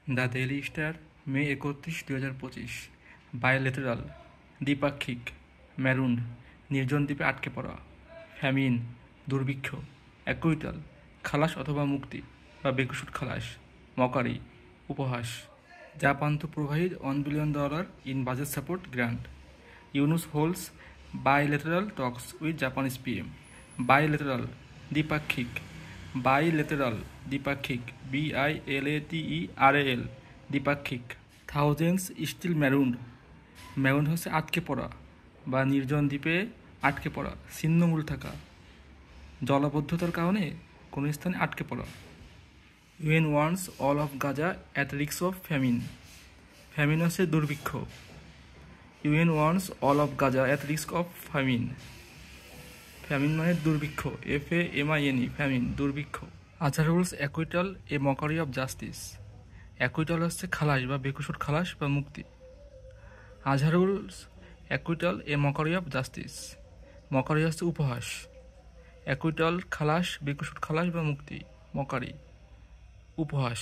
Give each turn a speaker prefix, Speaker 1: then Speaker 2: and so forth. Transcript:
Speaker 1: The daily star, May 31, 2025। Bilateral, দ্বিপাক্ষিক। ম্যারুন্ড, নির্জন দ্বীপে আটকে পড়া। ফ্যামিন, দুর্ভিক্ষ। অ্যাকুইটাল, খালাস অথবা মুক্তি বা বেকসুর খালাস। মকারি, উপহাস। Japan to provide $1 billion in budget support grant. Yunus holds bilateral talks with Japanese PM. Bilateral, দ্বিপাক্ষিক। Bilateral, দ্বিপাক্ষিক। bilateral, দ্বিপাক্ষিক। থাউজেন্ডস স্টিল ম্যারুন্ড, ম্যারুন্ড হচ্ছে আটকে পড়া বা নির্জন দ্বীপে আটকে পড়া, ছিন্নমূল থাকা, জলাবদ্ধতার কারণে কোনো স্থানে আটকে পড়া। UN warns all of Gaza at risk of famine, famine হচ্ছে দুর্ভিক্ষ। UN warns all of Gaza at risk of famine, famine মানে দুর্ভিক্ষ। FAMINE, ফ্যামিন, দুর্ভিক্ষ। Azharul's acquittal, a mockery of justice, acquittal হচ্ছে খালাস বা বেকসুর খালাস বা মুক্তি। Azharul's acquittal, a mockery of justice, mockery হচ্ছে উপহাস। অ্যাকুইটাল খালাস, বেকসুর খালাস বা মুক্তি, মকারি, উপহাস।